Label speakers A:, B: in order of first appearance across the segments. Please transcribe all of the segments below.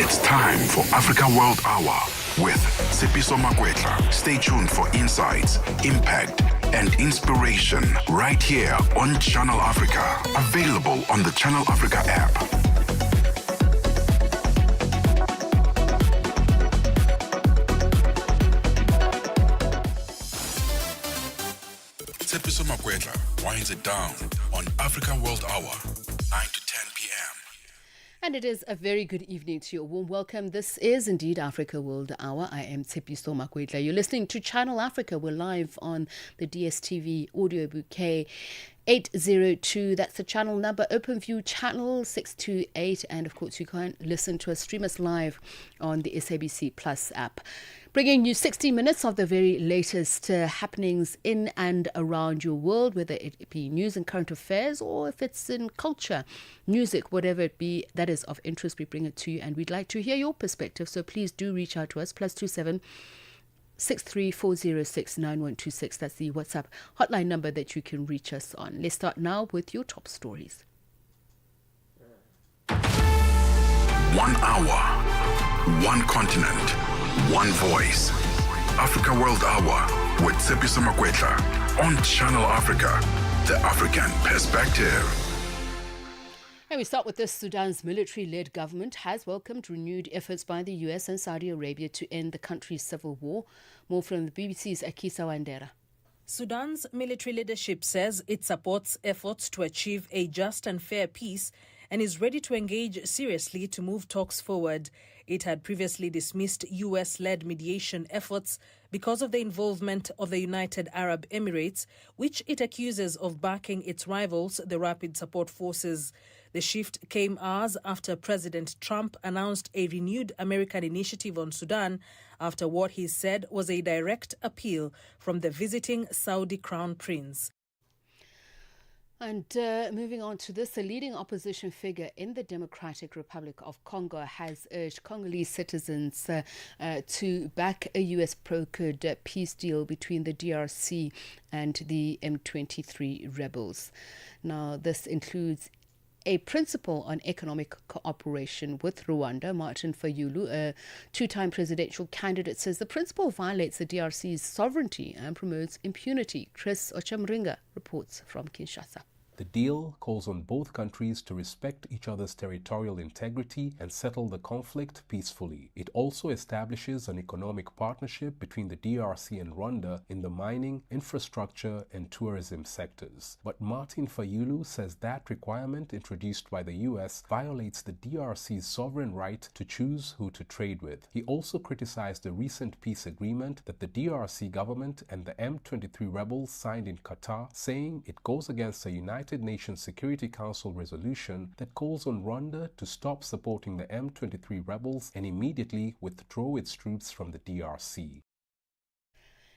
A: It's time for Africa World Hour with Tsepiso Makwetla. Stay tuned for insights, impact, and inspiration right here on Channel Africa. Available on the Channel Africa app. Tsepiso Makwetla winds it down on Africa World Hour, 9 to 10 p.m.
B: And it is a very good evening to you. A warm welcome. This is indeed Africa World Hour. I am Tsepiso Makwetla. You're listening to Channel Africa. We're live on the DSTV audio bouquet 802. That's the channel number. OpenView channel 628. And of course, you can listen to us, stream us live on the SABC Plus app. Bringing you 60 minutes of the very latest happenings in and around your world, whether it be news and current affairs or if it's in culture, music, whatever it be that is of interest, we bring it to you and we'd like to hear your perspective. So please do reach out to us, +27 63406 9126. That's the WhatsApp hotline number that you can reach us on. Let's start now with your top stories.
A: 1 hour, one continent, one voice. Africa World Hour with Tsepiso Makwetla on Channel Africa, the African perspective.
B: And we start with this. Sudan's military-led government has welcomed renewed efforts by the US and Saudi Arabia to end the country's civil war. More from the BBC's Akisa Wandera.
C: Sudan's military leadership says it supports efforts to achieve a just and fair peace and is ready to engage seriously to move talks forward. It had previously dismissed US-led mediation efforts because of the involvement of the United Arab Emirates, which it accuses of backing its rivals, the Rapid Support Forces. The shift came hours after President Trump announced a renewed American initiative on Sudan after what he said was a direct appeal from the visiting Saudi Crown Prince.
B: And moving on to this, a leading opposition figure in the Democratic Republic of Congo has urged Congolese citizens to back a US-brokered peace deal between the DRC and the M23 rebels. Now, this includes a principle on economic cooperation with Rwanda. Martin Fayulu, a two-time presidential candidate, says the principle violates the DRC's sovereignty and promotes impunity. Chris Ochamringa reports from Kinshasa.
D: The deal calls on both countries to respect each other's territorial integrity and settle the conflict peacefully. It also establishes an economic partnership between the DRC and Rwanda in the mining, infrastructure, and tourism sectors. But Martin Fayulu says that requirement introduced by the US violates the DRC's sovereign right to choose who to trade with. He also criticized the recent peace agreement that the DRC government and the M23 rebels signed in Qatar, saying it goes against a United Nations Security Council resolution that calls on Rwanda to stop supporting the M23 rebels and immediately withdraw its troops from the DRC.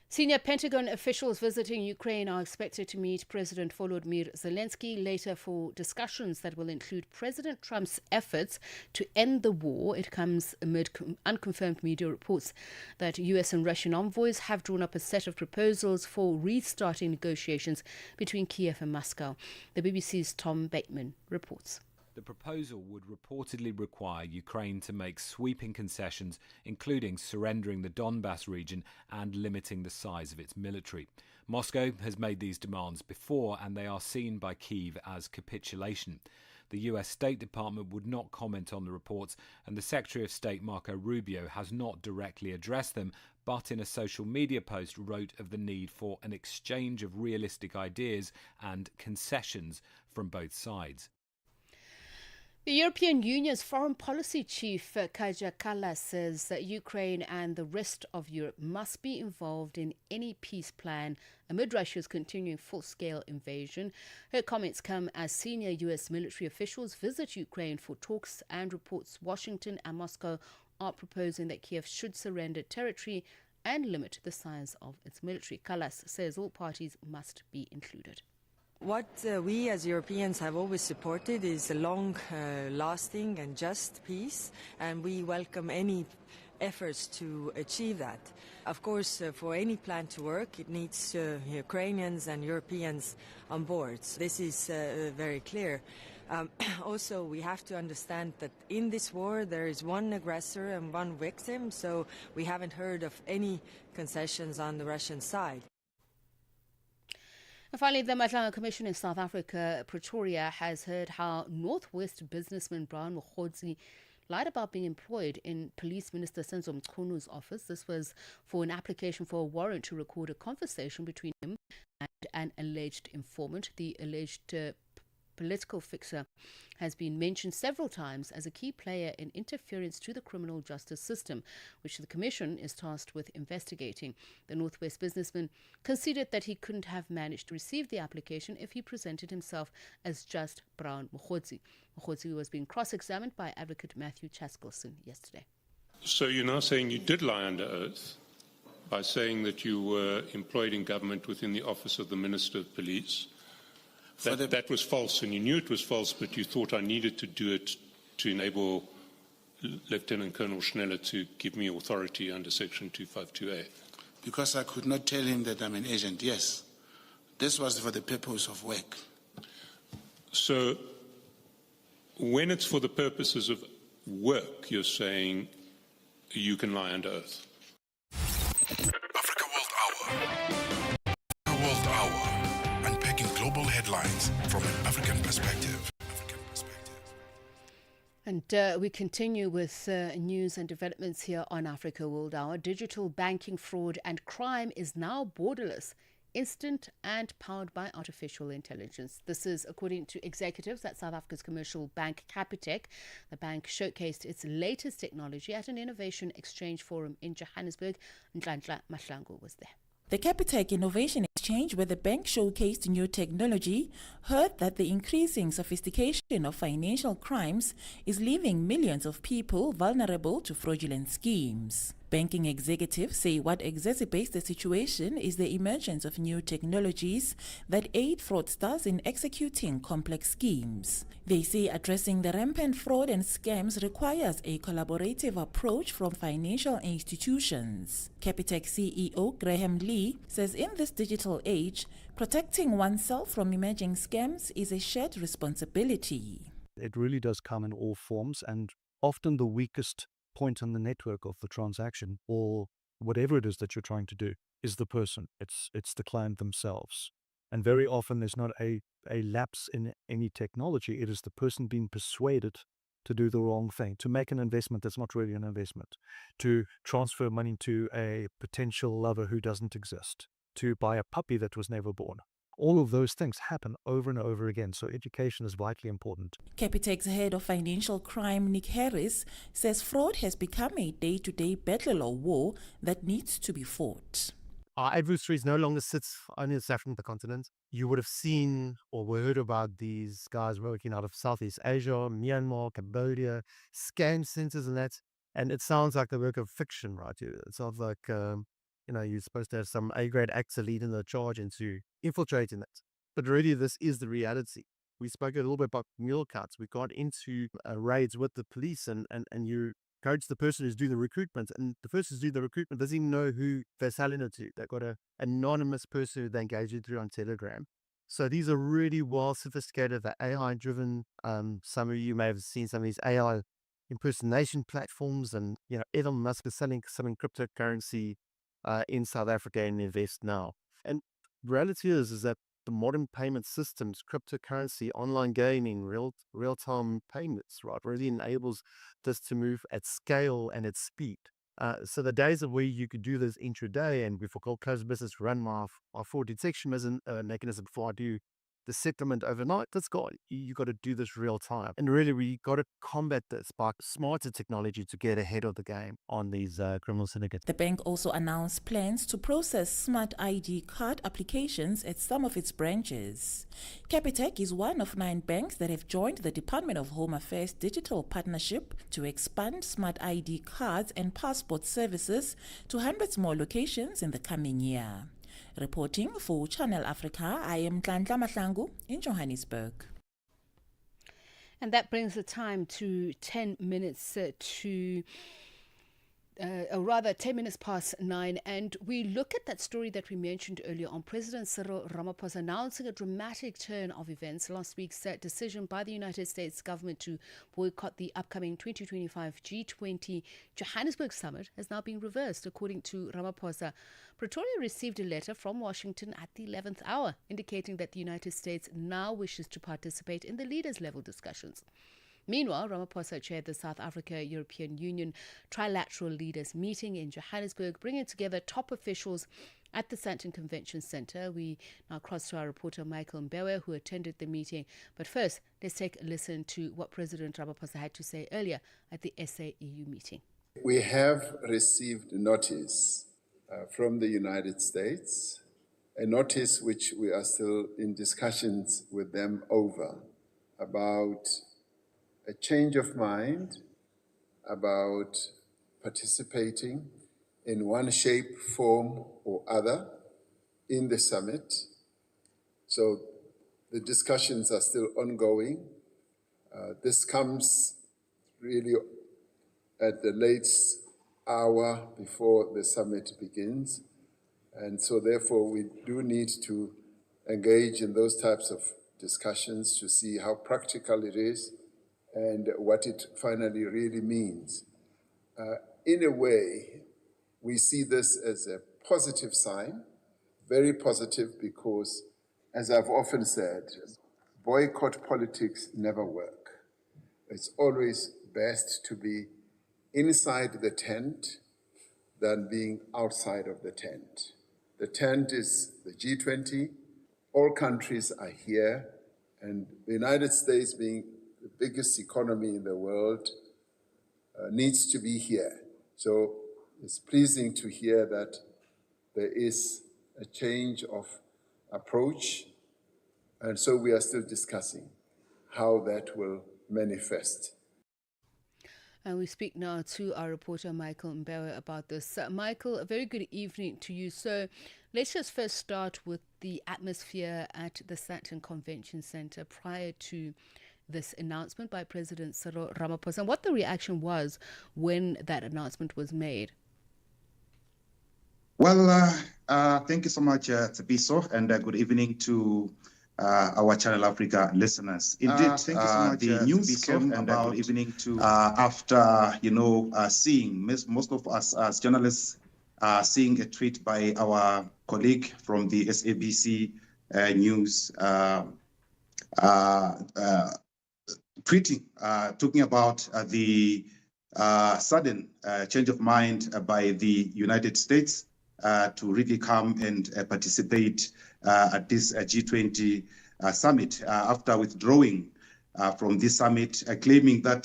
B: Senior Pentagon officials visiting Ukraine are expected to meet President Volodymyr Zelensky later for discussions that will include President Trump's efforts to end the war. It comes amid unconfirmed media reports that US and Russian envoys have drawn up a set of proposals for restarting negotiations between Kiev and Moscow. The BBC's Tom Bateman reports.
E: The proposal would reportedly require Ukraine to make sweeping concessions, including surrendering the Donbas region and limiting the size of its military. Moscow has made these demands before, and they are seen by Kyiv as capitulation. The US State Department would not comment on the reports, and the Secretary of State Marco Rubio has not directly addressed them, but in a social media post wrote of the need for an exchange of realistic ideas and concessions from both sides.
B: The European Union's foreign policy chief, Kaja Kallas, says that Ukraine and the rest of Europe must be involved in any peace plan amid Russia's continuing full-scale invasion. Her comments come as senior US military officials visit Ukraine for talks and reports Washington and Moscow are proposing that Kiev should surrender territory and limit the size of its military. Kallas says all parties must be included.
F: What we as Europeans have always supported is a long-lasting and just peace, and we welcome any efforts to achieve that. Of course, for any plan to work, it needs Ukrainians and Europeans on board. This is very clear. Also, we have to understand that in this war there is one aggressor and one victim, so we haven't heard of any concessions on the Russian side.
B: And finally, the Matlanga Commission in South Africa, Pretoria, has heard how Northwest businessman Brian Mokgotsi lied about being employed in Police Minister Senzo Mchunu office. This was for an application for a warrant to record a conversation between him and an alleged informant. The alleged political fixer has been mentioned several times as a key player in interference to the criminal justice system, which the Commission is tasked with investigating. The Northwest businessman conceded that he couldn't have managed to receive the application if he presented himself as just Brian Mokgotsi. Mokgotsi was being cross-examined by Advocate Matthew Chaskelson yesterday.
G: So you're now saying you did lie under oath by saying that you were employed in government within the office of the Minister of Police. That was false, and you knew it was false, but you thought I needed to do it to enable Lieutenant Colonel Schneller to give me authority under Section 252A.
H: Because I could not tell him that I'm an agent, yes. This was for the purpose of work.
G: So when it's for the purposes of work, you're saying you can lie under oath.
A: Africa World Hour. Africa World Hour. Unpacking global headlines from an African perspective.
B: And we continue with news and developments here on Africa World Hour. Digital banking fraud and crime is now borderless, instant and powered by artificial intelligence. This is according to executives at South Africa's commercial bank Capitec. The bank showcased its latest technology at an innovation exchange forum in Johannesburg. Nhlanhla Mahlangu was there.
I: The Capitec Innovation Exchange, where the bank showcased new technology, heard that the increasing sophistication of financial crimes is leaving millions of people vulnerable to fraudulent schemes. Banking executives say what exacerbates the situation is the emergence of new technologies that aid fraudsters in executing complex schemes. They say addressing the rampant fraud and scams requires a collaborative approach from financial institutions. Capitec CEO Graham Lee says in this digital age, protecting oneself from emerging scams is a shared responsibility.
J: It really does come in all forms, and often the weakest point on the network of the transaction or whatever it is that you're trying to do is the person. It's the client themselves. And very often there's not a lapse in any technology. It is the person being persuaded to do the wrong thing, to make an investment that's not really an investment, to transfer money to a potential lover who doesn't exist, to buy a puppy that was never born. All of those things happen over and over again, so education is vitally important.
I: Capitec's head of financial crime, Nick Harris, says fraud has become a day-to-day battle or war that needs to be fought.
K: Our adversaries no longer sits only in South Africa, the continent. You would have seen or heard about these guys working out of Southeast Asia, Myanmar, Cambodia, scam centers and that. And it sounds like the work of fiction, right? It sounds like, you're supposed to have some A-grade actor leading the charge into infiltrating it. But really, this is the reality. We spoke a little bit about mule cuts. We got into raids with the police and you encourage the person who's doing the recruitment. And the person who's doing the recruitment doesn't even know who they're selling it to. They've got an anonymous person who they engage through on Telegram. So these are really well sophisticated, they're AI-driven. Some of you may have seen some of these AI impersonation platforms. And, Elon Musk is selling some cryptocurrency in South Africa and invest now. And the reality is that the modern payment systems, cryptocurrency, online gaming, real-time payments, right, really enables this to move at scale and at speed. So the days of where you could do this intraday and before close business, run my fraud detection mechanism before I do the settlement overnight, that's gone. You got to do this real time. And really, we got to combat this by smarter technology to get ahead of the game on these criminal syndicates.
I: The bank also announced plans to process smart ID card applications at some of its branches. Capitec is one of 9 banks that have joined the Department of Home Affairs digital partnership to expand smart ID cards and passport services to hundreds more locations in the coming year. Reporting for Channel Africa, I am Nhlanhla Mahlangu in Johannesburg.
B: And that brings the time to 10 minutes to Or rather 10 minutes past 9, and we look at that story that we mentioned earlier on President Cyril Ramaphosa announcing a dramatic turn of events. Last week's decision by the United States government to boycott the upcoming 2025 G20 Johannesburg summit has now been reversed. According to Ramaphosa, Pretoria received a letter from Washington at the 11th hour indicating that the United States now wishes to participate in the leaders level discussions. Meanwhile, Ramaphosa chaired the South Africa-European Union trilateral leaders meeting in Johannesburg, bringing together top officials at the Sandton Convention Centre. We now cross to our reporter Michael Mbewe, who attended the meeting. But first, let's take a listen to what President Ramaphosa had to say earlier at the SA-EU meeting.
L: We have received notice from the United States, a notice which we are still in discussions with them over, about a change of mind about participating in one shape, form, or other in the summit. So the discussions are still ongoing. This comes really at the late hour before the summit begins. And so therefore we do need to engage in those types of discussions to see how practical it is and what it finally really means. In a way, we see this as a positive sign, very positive, because, as I've often said, boycott politics never work. It's always best to be inside the tent than being outside of the tent. The tent is the G20. All countries are here, and the United States, being the biggest economy in the world, needs to be here. So it's pleasing to hear that there is a change of approach, and so we are still discussing how that will manifest.
B: And we speak now to our reporter Michael Mbewe about this. Michael, a very good evening to you. So let's just first start with the atmosphere at the Sandton Convention Centre prior to this announcement by President Cyril Ramaphosa, and what the reaction was when that announcement was made.
M: Well, thank you so much, Tsepiso, and good evening to our Channel Africa listeners. Indeed, thank you so much. The news came about evening to after seeing most of us as journalists seeing a tweet by our colleague from the SABC News tweeting, talking about the sudden change of mind by the United States to really come and participate at this G20 summit after withdrawing from this summit, claiming that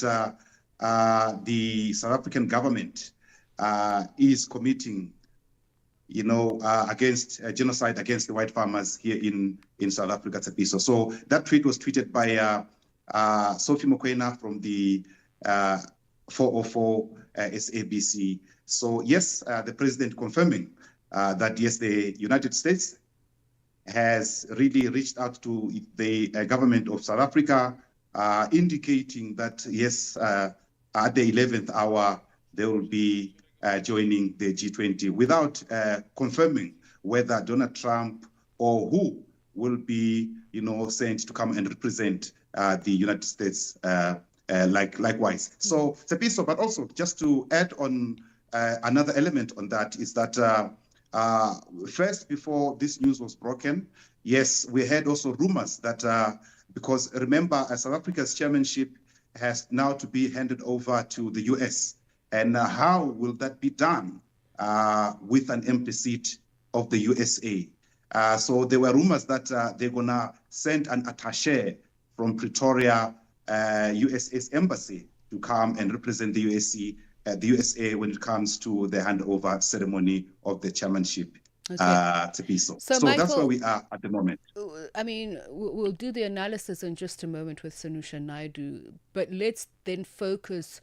M: the South African government is committing, against genocide against the white farmers here in South Africa, Tsepiso. So that tweet was tweeted by Sophie Mokoena from the 404 SABC. So yes, the president confirming that yes, the United States has really reached out to the government of South Africa, indicating that yes, at the 11th hour, they will be joining the G20 without confirming whether Donald Trump or who will be, sent to come and represent the United States likewise. So, Tsepiso, but also just to add on another element on that is that first, before this news was broken, yes, we had also rumors that because remember, South Africa's chairmanship has now to be handed over to the US. And how will that be done with an empty seat of the USA? So there were rumors that they're going to send an attaché from Pretoria, USA's embassy, to come and represent the USA when it comes to the handover ceremony of the chairmanship. Tsepiso. So Michael, that's where we are at the moment.
B: I mean, we'll do the analysis in just a moment with Sanusha Naidu, but let's then focus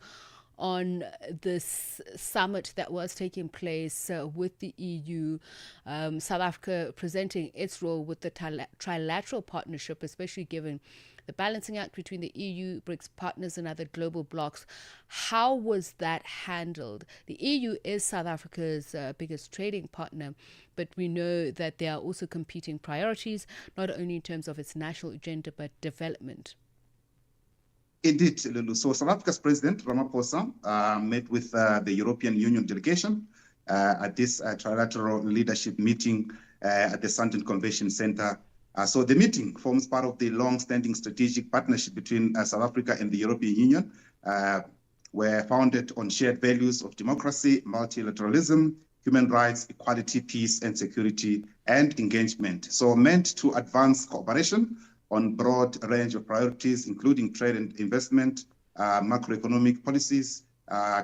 B: on this summit that was taking place with the EU. South Africa presenting its role with the trilateral partnership, especially given the balancing act between the EU, BRICS partners and other global blocs. How was that handled? The EU is South Africa's biggest trading partner, but we know that there are also competing priorities, not only in terms of its national agenda, but development.
M: Indeed, Lulu. So South Africa's President Ramaphosa met with the European Union delegation at this trilateral leadership meeting at the Sandton Convention Center. So the meeting forms part of the long-standing strategic partnership between South Africa and the European Union, were founded on shared values of democracy, multilateralism, human rights, equality, peace and security, and engagement. So meant to advance cooperation on broad range of priorities, including trade and investment, macroeconomic policies,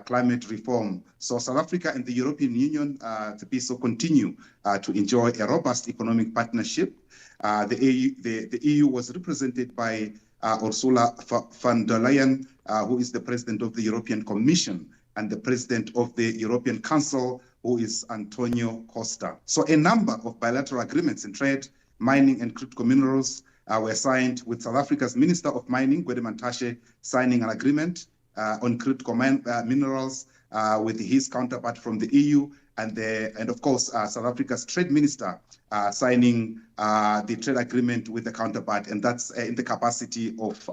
M: climate reform. So South Africa and the European Union, Tsepiso, continue to enjoy a robust economic partnership. The EU was represented by Ursula von der Leyen, who is the President of the European Commission, and the President of the European Council, who is Antonio Costa. So a number of bilateral agreements in trade, mining and critical minerals were signed, with South Africa's Minister of Mining, Gwede Mantashe, signing an agreement on critical minerals with his counterpart from the EU, and of course South Africa's Trade Minister signing the trade agreement with the counterpart, and that's in the capacity of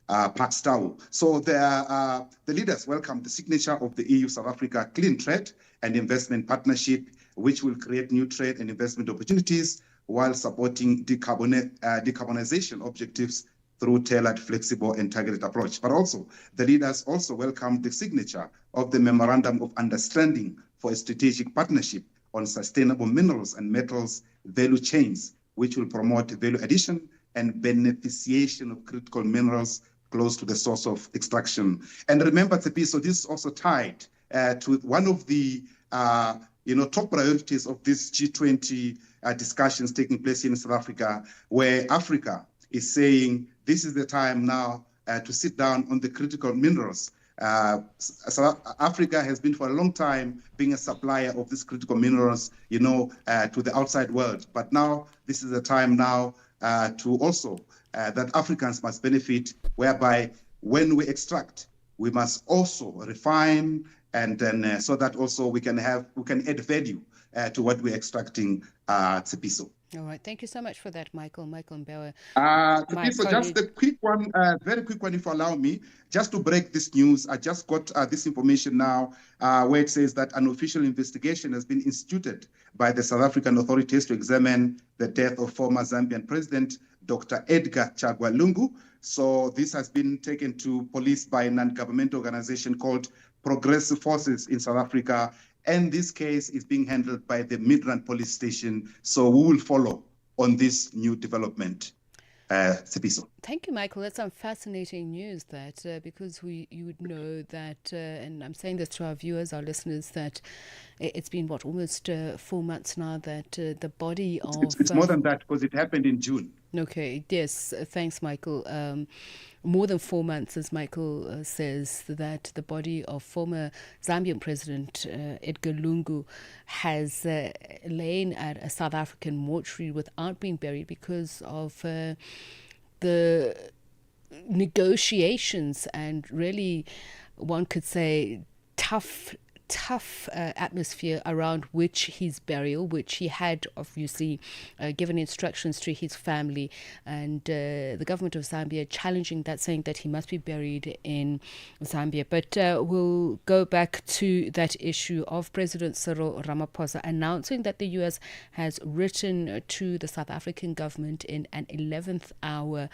M: Pakistan. So the leaders welcomed the signature of the EU-South Africa Clean Trade and Investment Partnership, which will create new trade and investment opportunities while supporting decarbonization objectives through tailored, flexible, and targeted approach. But also, the leaders also welcomed the signature of the Memorandum of Understanding for a Strategic Partnership on Sustainable Minerals and Metals Value Chains, which will promote value addition and beneficiation of critical minerals close to the source of extraction. And remember, Tsepiso, this is also tied to one of the top priorities of this G20 discussions taking place here in South Africa, where Africa is saying this is the time now to sit down on the critical minerals. South Africa has been for a long time being a supplier of these critical minerals, to the outside world. But now this is the time now to also that Africans must benefit, whereby when we extract, we must also refine, and then so that also we can add value to what we're extracting, Tsepiso.
B: All right. Thank you so much for that, Michael Mbewe.
M: Tsepiso, just a quick one, very quick one, if you allow me, just to break this news. I just got this information now where it says that an official investigation has been instituted by the South African authorities to examine the death of former Zambian President, Dr. Edgar Chagwa Lungu. So this has been taken to police by a non-governmental organization called Progressive Forces in South Africa. And this case is being handled by the Midrand Police Station. So we will follow on this new development. Tsepiso.
B: Thank you, Michael. That's some fascinating news, that because you would know that, and I'm saying this to our viewers, our listeners, that it's been, almost 4 months now that the body of...
M: It's more than that, because it happened in June.
B: Okay, yes. Thanks, Michael. More than 4 months, as Michael says, that the body of former Zambian President Edgar Lungu has lain at a South African mortuary without being buried because of the negotiations and really, one could say, tough atmosphere around his burial, which he had obviously given instructions to his family, and the government of Zambia challenging that, saying that he must be buried in Zambia. But we'll go back to that issue of President Cyril Ramaphosa announcing that the US has written to the South African government in an 11th hour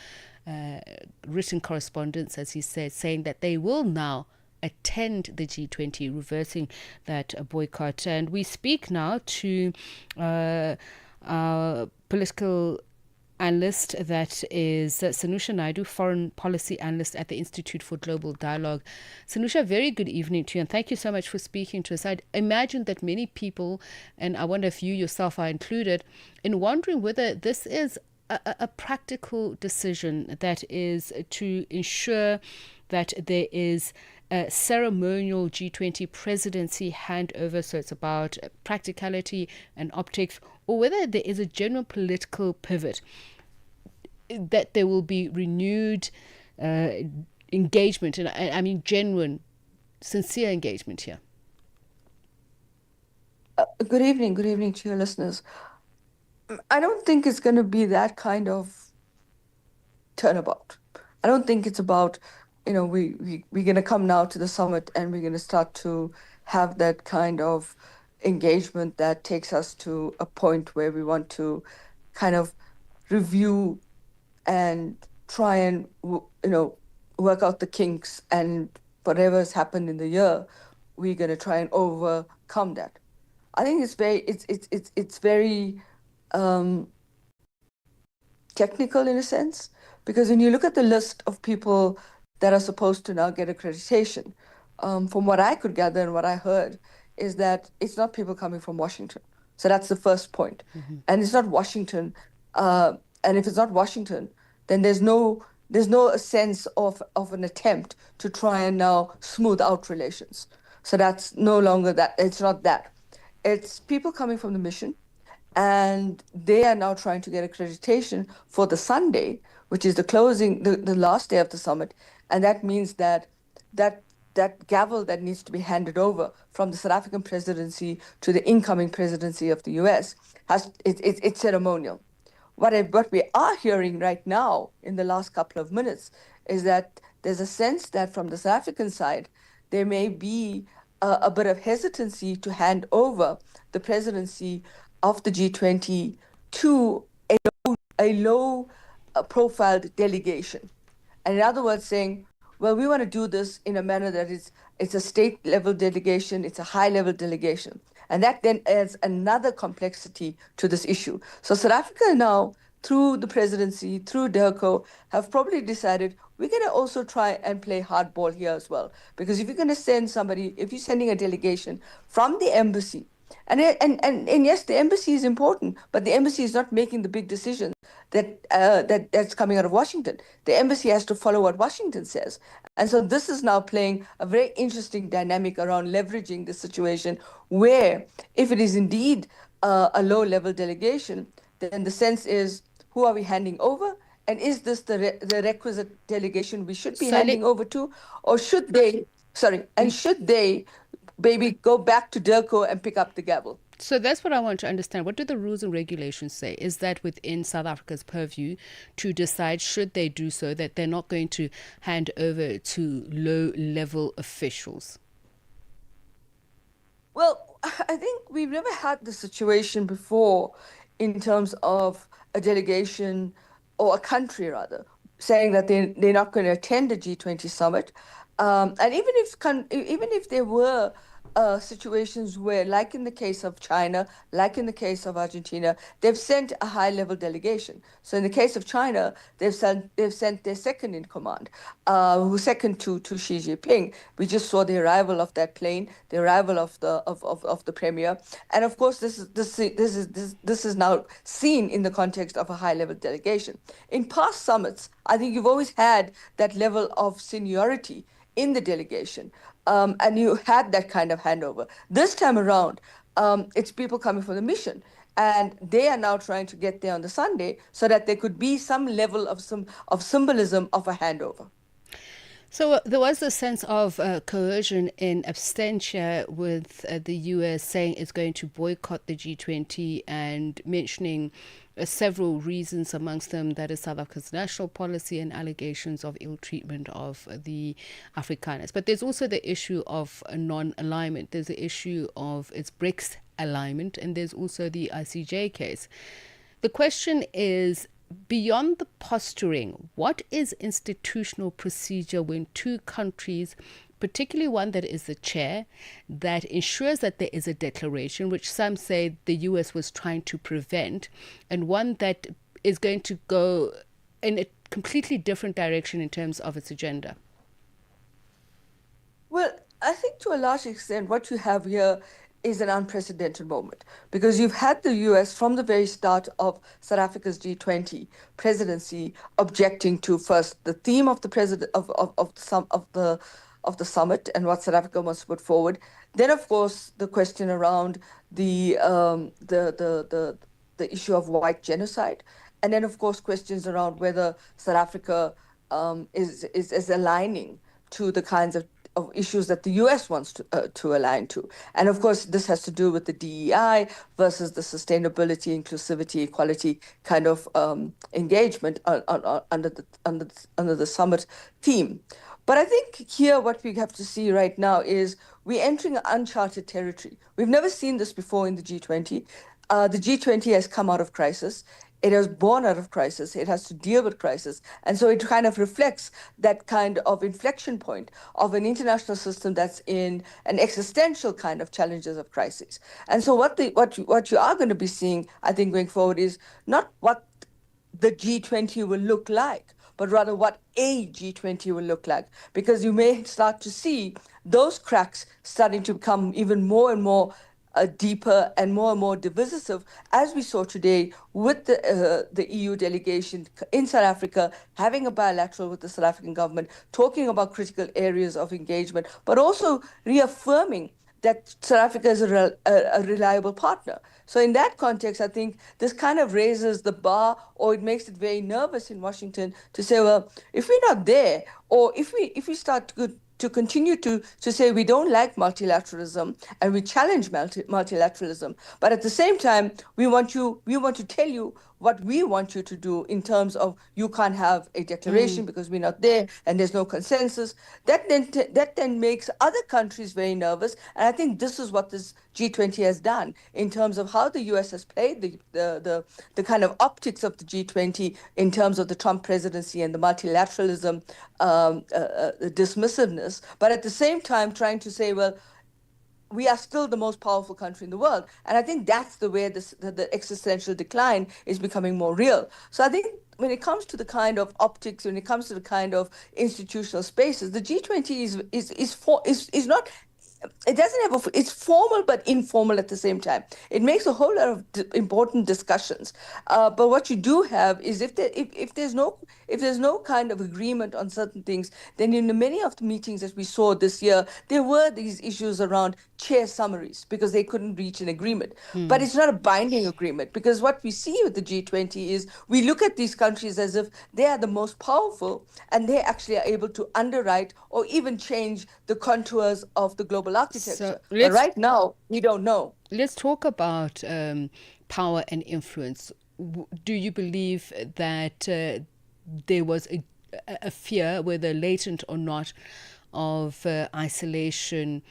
B: written correspondence, as he said, saying that they will now attend the G20, reversing that boycott. And we speak now to our political analyst, that is Sanusha Naidu, foreign policy analyst at the Institute for Global Dialogue. Sanusha, very good evening to you, and thank you so much for speaking to us. I imagine that many people, and I wonder if you yourself are included, in wondering whether this is a practical decision that is to ensure that there is ceremonial G20 presidency handover, so it's about practicality and optics, or whether there is a general political pivot, that there will be renewed engagement, and I mean genuine, sincere engagement here.
N: Good evening to your listeners. I don't think it's going to be that kind of turnabout. I don't think it's about, we're going to come now to the summit and we're going to start to have that kind of engagement that takes us to a point where we want to kind of review and try and, work out the kinks, and whatever's happened in the year, we're going to try and overcome that. I think it's very technical in a sense, because when you look at the list of people that are supposed to now get accreditation, from what I could gather and what I heard, is that it's not people coming from Washington. So that's the first point. Mm-hmm. And it's not Washington. And if it's not Washington, then there's no sense of an attempt to try and now smooth out relations. So that's no longer that. It's not that. It's people coming from the mission, and they are now trying to get accreditation for the Sunday, which is the last day of the summit. And that means that gavel that needs to be handed over from the South African presidency to the incoming presidency of the US, it's ceremonial. What we are hearing right now in the last couple of minutes is that there's a sense that from the South African side, there may be a bit of hesitancy to hand over the presidency of the G20 to a low-profile delegation. And in other words, saying, well, we want to do this in a manner that it's a state-level delegation, it's a high-level delegation. And that then adds another complexity to this issue. So South Africa now, through the presidency, through DIRCO, have probably decided we're going to also try and play hardball here as well. Because if you're going to send somebody, if you're sending a delegation from the embassy, and yes, the embassy is important, but the embassy is not making the big decisions that's coming out of Washington. The embassy has to follow what Washington says. And so this is now playing a very interesting dynamic around leveraging the situation where, if it is indeed a low-level delegation, then the sense is, who are we handing over? And is this the requisite delegation we should be handing over to? Or should they, should they maybe go back to DIRCO and pick up the gavel?
B: So that's what I want to understand. What do the rules and regulations say? Is that within South Africa's purview to decide, should they do so, that they're not going to hand over to low-level officials?
N: Well, I think we've never had the situation before in terms of a delegation, or a country rather, saying that they're not going to attend the G20 summit. And even if there were situations where, like in the case of China, like in the case of Argentina, they've sent a high-level delegation. So in the case of China, they've sent their second in command, who's second to Xi Jinping. We just saw the arrival of that plane, the arrival of the premier, and of course this is now seen in the context of a high-level delegation. In past summits, I think you've always had that level of seniority in the delegation. And you had that kind of handover. This time around, it's people coming from the mission, and they are now trying to get there on the Sunday so that there could be some level of symbolism of a handover.
B: So there was a sense of coercion in absentia, with the US saying it's going to boycott the G20 and mentioning several reasons, amongst them that is South Africa's national policy and allegations of ill treatment of the Afrikaners. But there's also the issue of non-alignment. There's the issue of its BRICS alignment, and there's also the ICJ case. The question is, beyond the posturing, what is institutional procedure when two countries, particularly one that is the chair, that ensures that there is a declaration, which some say the US was trying to prevent, and one that is going to go in a completely different direction in terms of its agenda?
N: Well, I think to a large extent what you have here is an unprecedented moment, because you've had the US from the very start of South Africa's G20 presidency objecting to, first, the theme of the the summit and what South Africa wants to put forward. Then, of course, the question around the issue of white genocide, and then, of course, questions around whether South Africa is aligning to the kinds of issues that the US wants to align to. And of course, this has to do with the DEI versus the sustainability, inclusivity, equality kind of engagement under the summit theme. But I think here what we have to see right now is we're entering uncharted territory. We've never seen this before in the G20. The G20 has come out of crisis. It was born out of crisis. It has to deal with crisis. And so it kind of reflects that kind of inflection point of an international system that's in an existential kind of challenges of crisis. And so what you are going to be seeing, I think, going forward is not what the G20 will look like, but rather what a G20 will look like, because you may start to see those cracks starting to become even more and more deeper and more divisive, as we saw today with the EU delegation in South Africa having a bilateral with the South African government, talking about critical areas of engagement, but also reaffirming that South Africa is a reliable partner. So in that context, I think this kind of raises the bar, or it makes it very nervous in Washington to say, well, if we're not there, or if we start to continue to say we don't like multilateralism and we challenge multilateralism, but at the same time we want to tell you what we want you to do in terms of you can't have a declaration because we're not there and there's no consensus. That then makes other countries very nervous, and I think this is what this G20 has done in terms of how the US has played the kind of optics of the G20 in terms of the Trump presidency and the multilateralism dismissiveness, but at the same time trying to say, well, we are still the most powerful country in the world. And I think that's the way the existential decline is becoming more real. So I think when it comes to the kind of optics, when it comes to the kind of institutional spaces, the G20 is not. It doesn't have it's formal but informal at the same time. It makes a whole lot of important discussions. But what you do have is if there's no kind of agreement on certain things, then in many of the meetings that we saw this year, there were these issues around chair summaries because they couldn't reach an agreement. But it's not a binding agreement, because what we see with the G20 is we look at these countries as if they are the most powerful and they actually are able to underwrite or even change the contours of the global architecture. But right now, we don't know.
B: Let's talk about power and influence. Do you believe that there was a fear, whether latent or not, of isolation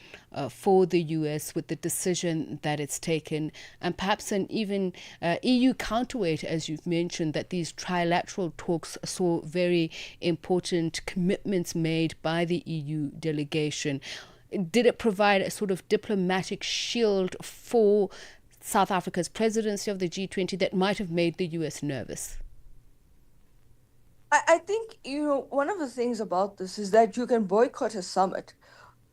B: for the US with the decision that it's taken, and perhaps an even EU counterweight, as you've mentioned, that these trilateral talks saw very important commitments made by the EU delegation? Did it provide a sort of diplomatic shield for South Africa's presidency of the G20 that might have made the US nervous?
N: I think, one of the things about this is that you can boycott a summit,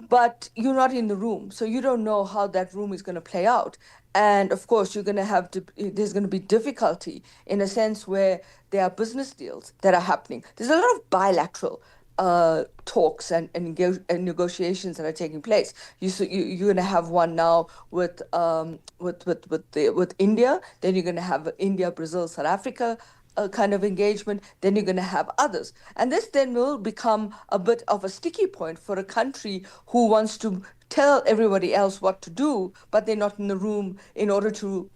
N: but you're not in the room. So you don't know how that room is going to play out. And of course, there's going to be difficulty in a sense where there are business deals that are happening. There's a lot of bilateral talks and negotiations that are taking place. You're going to have one now with India. Then you're going to have India, Brazil, South Africa kind of engagement. Then you're going to have others, and this then will become a bit of a sticky point for a country who wants to tell everybody else what to do, but they're not in the room in order to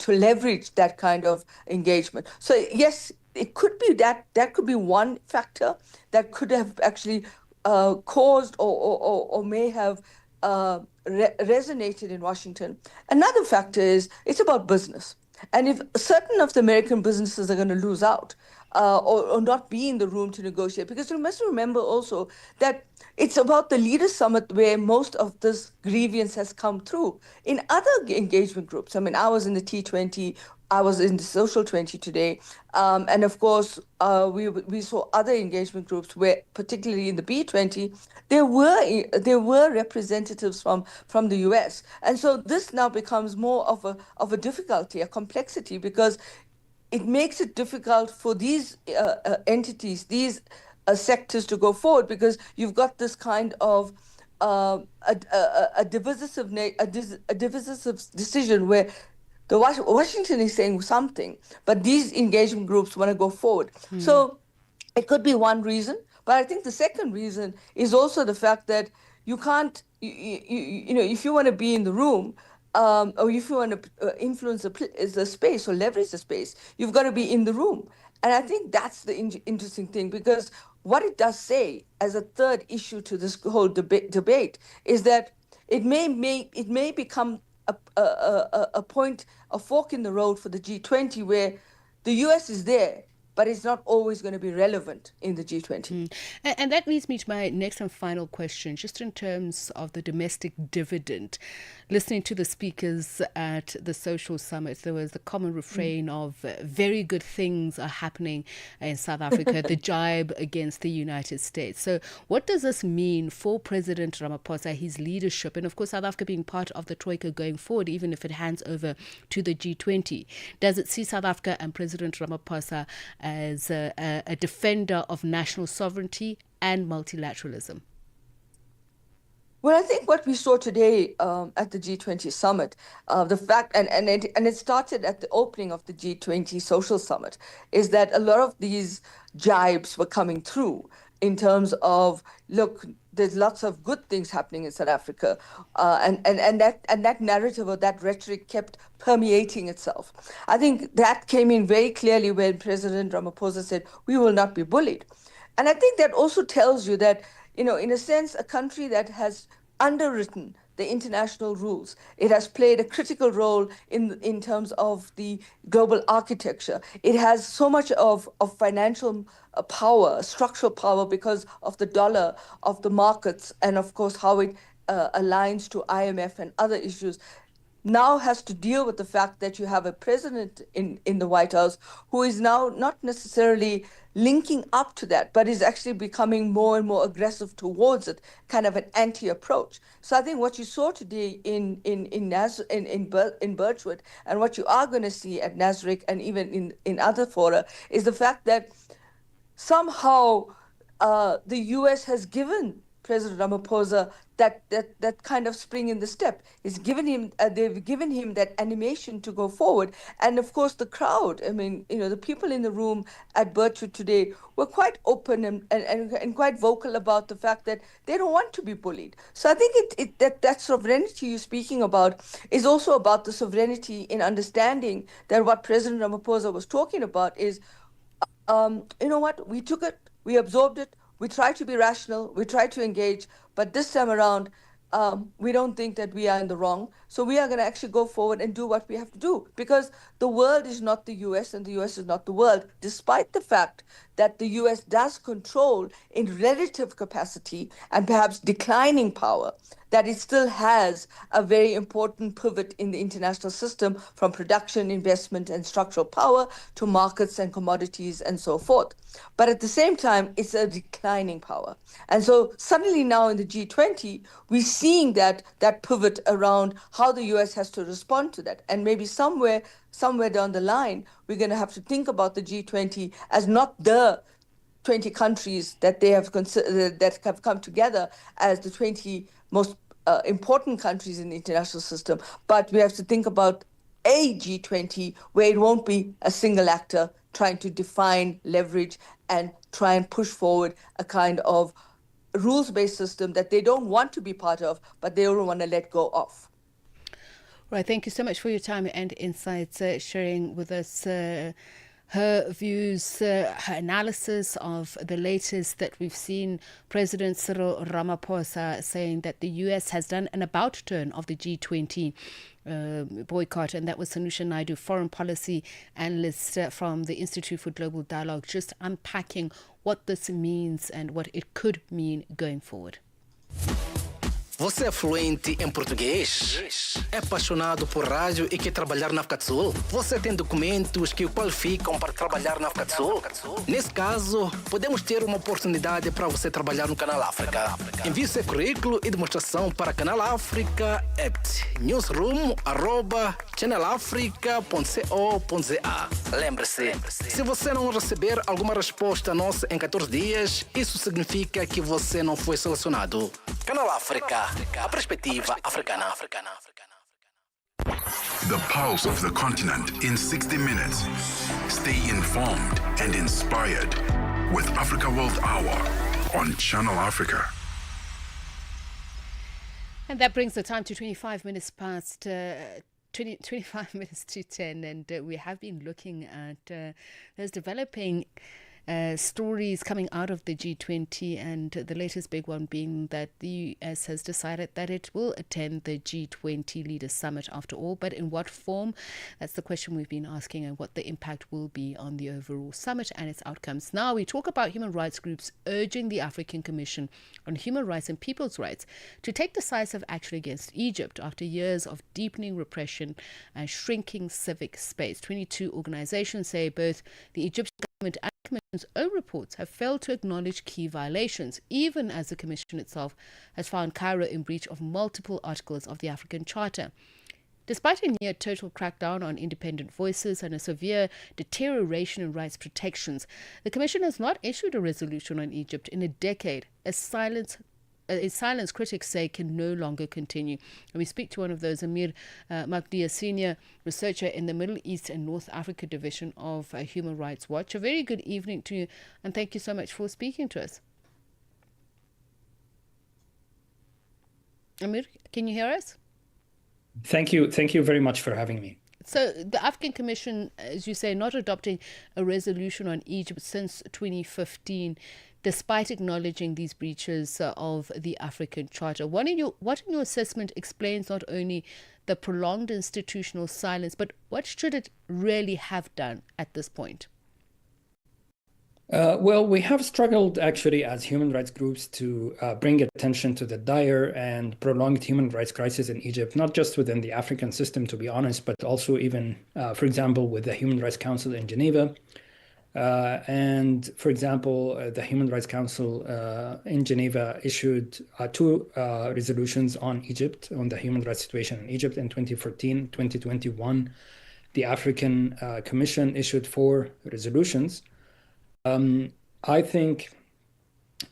N: leverage that kind of engagement. So yes, it could be that could be one factor that could have actually caused or may have resonated in Washington. Another factor is it's about business. And if certain of the American businesses are going to lose out or not be in the room to negotiate, because you must remember also that it's about the Leaders Summit where most of this grievance has come through. In other engagement groups, I mean, I was in the T20, I was in the Social 20 today, and of course, we saw other engagement groups where, particularly in the B20, there were representatives from the US, and so this now becomes more of a difficulty, a complexity, because it makes it difficult for these entities, these sectors to go forward, because you've got this kind of a divisive decision where Washington is saying something, but these engagement groups want to go forward. So it could be one reason, but I think the second reason is also the fact that you can't, if you want to be in the room, or if you want to influence the space or leverage the space, you've got to be in the room. And I think that's the interesting thing, because what it does say as a third issue to this whole debate is that it may become a point, a fork in the road for the G20, where the US is there, but it's not always going to be relevant in the G20.
B: And that leads me to my next and final question, just in terms of the domestic dividend. Listening to the speakers at the social summit, there was the common refrain of very good things are happening in South Africa, the jibe against the United States. So what does this mean for President Ramaphosa, his leadership, and of course South Africa being part of the Troika going forward, even if it hands over to the G20? Does it see South Africa and President Ramaphosa as a defender of national sovereignty and multilateralism?
N: Well, I think what we saw today at the G20 summit, the fact, and it started at the opening of the G20 social summit, is that a lot of these jibes were coming through in terms of, look, there's lots of good things happening in South Africa, and that narrative or that rhetoric kept permeating itself. I think that came in very clearly when President Ramaphosa said, "We will not be bullied," and I think that also tells you that, in a sense, a country that has underwritten the international rules, it has played a critical role in terms of the global architecture. It has so much of financial power, structural power, because of the dollar, of the markets, and of course how it aligns to IMF and other issues. Now has to deal with the fact that you have a president in the White House who is now not necessarily linking up to that, but is actually becoming more and more aggressive towards it, kind of an anti-approach. So I think what you saw today in Birchwood, and what you are going to see at Nasrec and even in other fora, is the fact that somehow the US has given President Ramaphosa that kind of spring in the step. They've given him that animation to go forward. And of course the crowd, the people in the room at Birchwood today were quite open and quite vocal about the fact that they don't want to be bullied. So I think that sovereignty you're speaking about is also about the sovereignty in understanding that what President Ramaphosa was talking about is, we took it, we absorbed it, we try to be rational, we try to engage, but this time around, we don't think that we are in the wrong. So we are going to actually go forward and do what we have to do, because the world is not the US and the US is not the world, despite the fact that the US does control in relative capacity and perhaps declining power, that it still has a very important pivot in the international system, from production, investment, and structural power to markets and commodities and so forth. But at the same time, it's a declining power. And so suddenly now in the G20, we're seeing that pivot around how the US has to respond to that. And maybe somewhere down the line, we're going to have to think about the G20 as not the 20 countries that they have that have come together as the 20 most important countries in the international system, but we have to think about a G20 where it won't be a single actor trying to define, leverage, and try and push forward a kind of rules-based system that they don't want to be part of, but they don't want to let go of.
B: Right, thank you so much for your time and insights, sharing with us her views, her analysis of the latest that we've seen. President Cyril Ramaphosa saying that the US has done an about turn of the G20 boycott, and that was Sanusha Naidu, foreign policy analyst from the Institute for Global Dialogue, just unpacking what this means and what it could mean going forward.
O: Você é fluente em português? É apaixonado por rádio e quer trabalhar na África do Sul? Você tem documentos que o qualificam para trabalhar na África do Sul? Nesse caso, podemos ter uma oportunidade para você trabalhar no Canal África. Envie seu currículo e demonstração para Canal África @ newsroom@channelafrica.co.za. Lembre-se, se você não receber alguma resposta nossa em 14 dias, isso significa que você não foi selecionado. Canal África, a perspectiva africana.
A: The pulse of the continent in 60 minutes. Stay informed and inspired with Africa World Hour on Channel Africa.
B: And that brings the time to 25 minutes past 25 minutes to 10, and we have been looking at those developing stories coming out of the G20, and the latest big one being that the US has decided that it will attend the G20 Leaders Summit after all, but in what form? That's the question we've been asking, and what the impact will be on the overall summit and its outcomes. Now we talk about human rights groups urging the African Commission on Human Rights and People's Rights to take decisive action against Egypt after years of deepening repression and shrinking civic space. 22 organizations say both the Egyptian government and Commission's own reports have failed to acknowledge key violations, even as the Commission itself has found Cairo in breach of multiple articles of the African Charter. Despite a near total crackdown on independent voices and a severe deterioration in rights protections, the Commission has not issued a resolution on Egypt in a decade, as silence critics say can no longer continue. And we speak to one of those, Amir Magdia, senior researcher in the Middle East and North Africa division of Human Rights Watch. A very good evening to you, and thank you so much for speaking to us. Amir, can you hear us?
P: Thank you very much for having me.
B: So the African Commission, as you say, not adopting a resolution on Egypt since 2015, despite acknowledging these breaches of the African Charter. What in your assessment explains not only the prolonged institutional silence, but what should it really have done at this point?
P: Well, we have struggled actually as human rights groups to bring attention to the dire and prolonged human rights crisis in Egypt, not just within the African system, to be honest, but also even, for example, with the Human Rights Council in Geneva. And for example, the Human Rights Council in Geneva issued 2 resolutions on Egypt, on the human rights situation in Egypt in 2014, 2021. The African Commission issued 4 resolutions. I think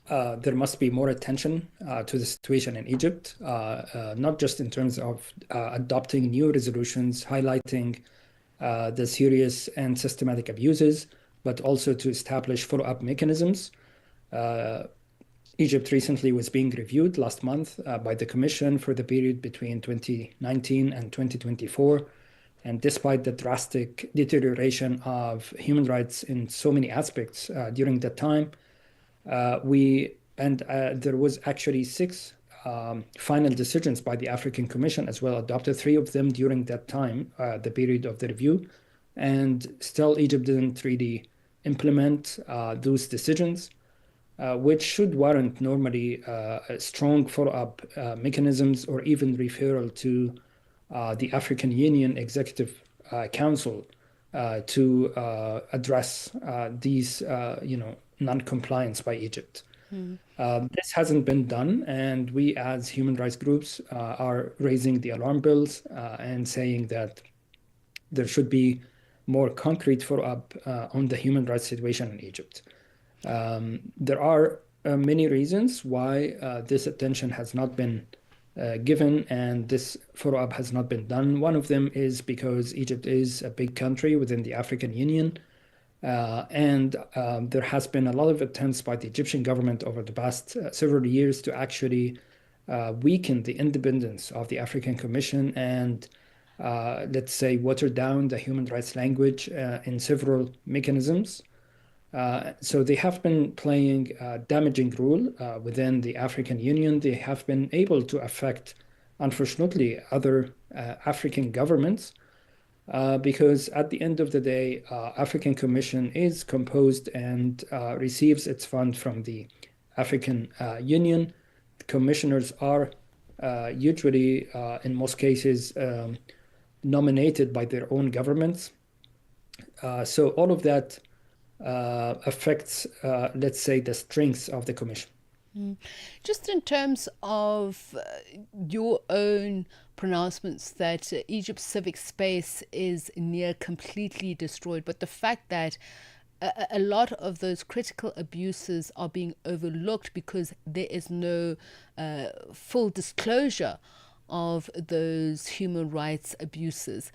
P: there must be more attention to the situation in Egypt, not just in terms of adopting new resolutions highlighting the serious and systematic abuses, but also to establish follow-up mechanisms. Egypt recently was being reviewed last month by the Commission for the period between 2019 and 2024. And despite the drastic deterioration of human rights in so many aspects during that time, there was actually 6 final decisions by the African Commission as well, adopted 3 of them during that time, the period of the review. And still Egypt didn't really implement those decisions, which should warrant normally strong follow-up mechanisms or even referral to the African Union Executive Council to address these, non-compliance by Egypt. This hasn't been done, and we as human rights groups are raising the alarm bells and saying that there should be more concrete follow-up on the human rights situation in Egypt. There are many reasons why this attention has not been given and this follow-up has not been done. One of them is because Egypt is a big country within the African Union, and there has been a lot of attempts by the Egyptian government over the past several years to actually weaken the independence of the African Commission and let's say water down the human rights language in several mechanisms. So they have been playing a damaging role within the African Union. They have been able to affect, unfortunately, other African governments because at the end of the day, African Commission is composed and receives its fund from the African Union. Commissioners are usually, in most cases, nominated by their own governments. So all of that affects, let's say, the strengths of the Commission.
B: Just in terms of your own pronouncements that Egypt's civic space is near completely destroyed, but the fact that a lot of those critical abuses are being overlooked because there is no full disclosure of those human rights abuses.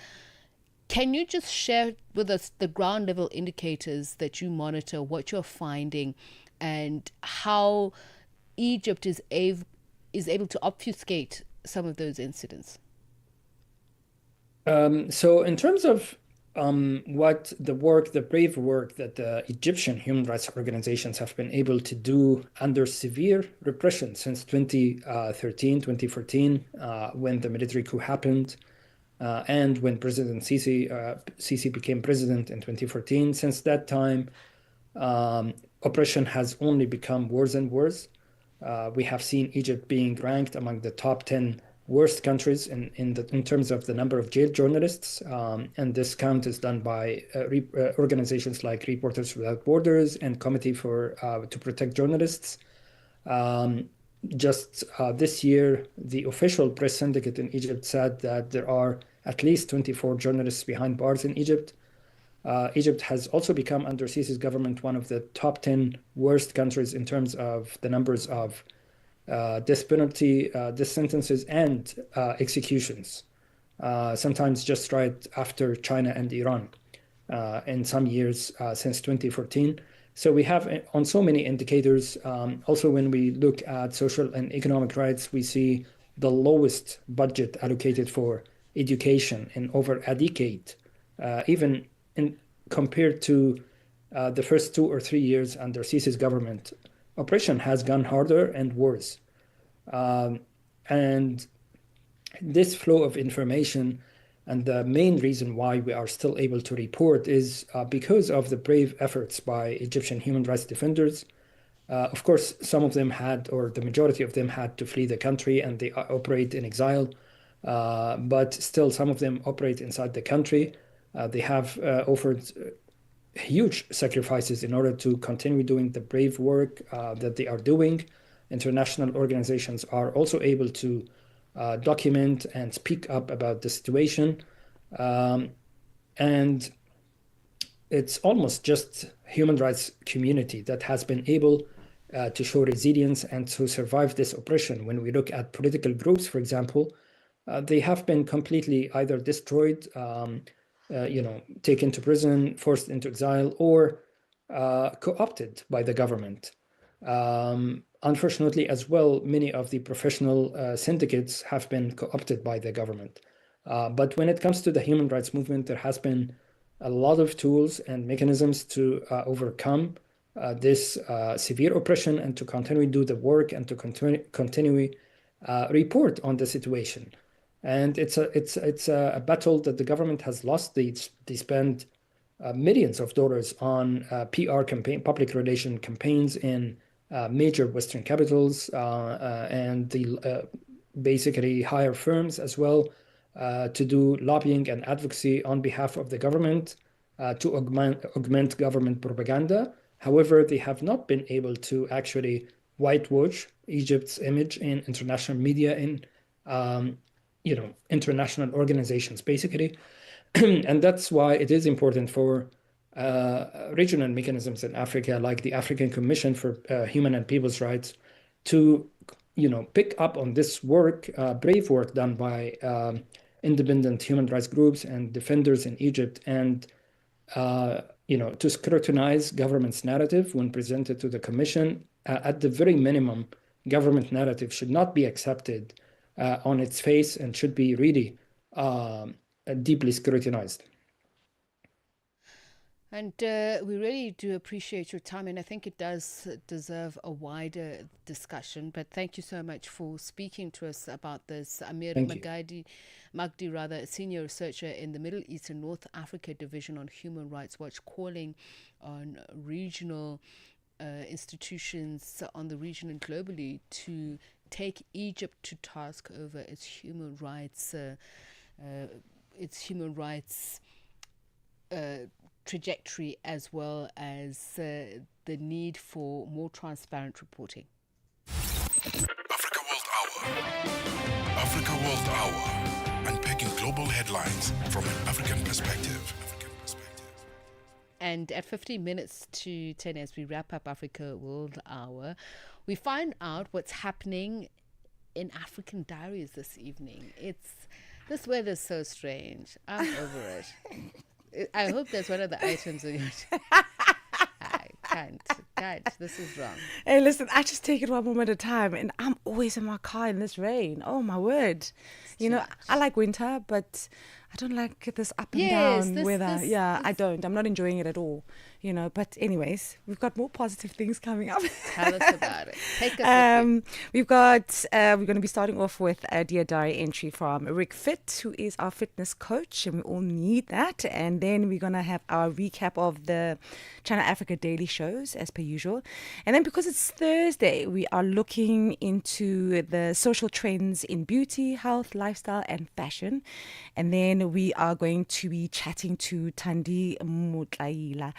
B: Can you just share with us the ground level indicators that you monitor, what you're finding, and how Egypt is able to obfuscate some of those incidents?
P: So in terms of what the brave work that the Egyptian human rights organizations have been able to do under severe repression since 2013, 2014, when the military coup happened, and when President Sisi became president in 2014. Since that time, oppression has only become worse and worse. We have seen Egypt being ranked among the top 10 worst countries in terms of the number of jailed journalists, and this count is done by organizations like Reporters Without Borders and Committee to Protect Journalists. Just this year, the official press syndicate in Egypt said that there are at least 24 journalists behind bars in Egypt. Egypt has also become, under Sisi's government, one of the top 10 worst countries in terms of the numbers of death penalty, death sentences, and executions, sometimes just right after China and Iran in some years since 2014. So we have on so many indicators. Also, when we look at social and economic rights, we see the lowest budget allocated for education in over a decade, even compared to the first 2 or 3 years under Sisi's government. Oppression has gone harder and worse. And this flow of information, and the main reason why we are still able to report, is because of the brave efforts by Egyptian human rights defenders. Of course, some of them or the majority of them had to flee the country and they operate in exile. But still, some of them operate inside the country. They have offered huge sacrifices in order to continue doing the brave work that they are doing. International organizations are also able to document and speak up about the situation. And it's almost just human rights community that has been able to show resilience and to survive this oppression. When we look at political groups, for example, they have been completely either destroyed, taken to prison, forced into exile, or co-opted by the government. Unfortunately, as well, many of the professional syndicates have been co-opted by the government. But when it comes to the human rights movement, there has been a lot of tools and mechanisms to overcome this severe oppression and to continue do the work and to continue report on the situation. And it's a battle that the government has lost. They spend millions of dollars on PR campaign, public relation campaigns in major Western capitals, and they basically hire firms as well to do lobbying and advocacy on behalf of the government to augment government propaganda. However, they have not been able to actually whitewash Egypt's image in international media, in international organizations, basically. And that's why it is important for regional mechanisms in Africa, like the African Commission for Human and People's Rights, to pick up on this work, brave work done by independent human rights groups and defenders in Egypt, and to scrutinize government's narrative when presented to the Commission. At the very minimum, government narrative should not be accepted on its face and should be really deeply scrutinized.
B: And we really do appreciate your time, and I think it does deserve a wider discussion. But thank you so much for speaking to us about this. Amir Magdi, a senior researcher in the Middle East and North Africa Division on Human Rights Watch, calling on regional institutions on the region and globally to take Egypt to task over its human rights trajectory, as well as the need for more transparent reporting.
A: Africa World Hour. global headlines from an African perspective.
B: And at 15 minutes to 10, as we wrap up Africa World Hour, we find out what's happening in African diaries this evening. This weather's so strange. I'm over it. I hope that's one of the items in it. I can't. This is wrong.
Q: Hey, listen, I just take it one moment at a time, and I'm always in my car in this rain. Oh, my word. I like winter, but I don't like this up and down weather. I don't. I'm not enjoying it at all. But anyways, we've got more positive things coming up.
B: Tell us about it. Take us with you.
Q: We're going to be starting off with a Dear Diary entry from Rick Fit, who is our fitness coach, and we all need that. And then we're going to have our recap of the China Africa daily shows, as per usual. And then because it's Thursday, we are looking into the social trends in beauty, health, lifestyle, and fashion. And then we are going to be chatting to Thandi Mutlaila.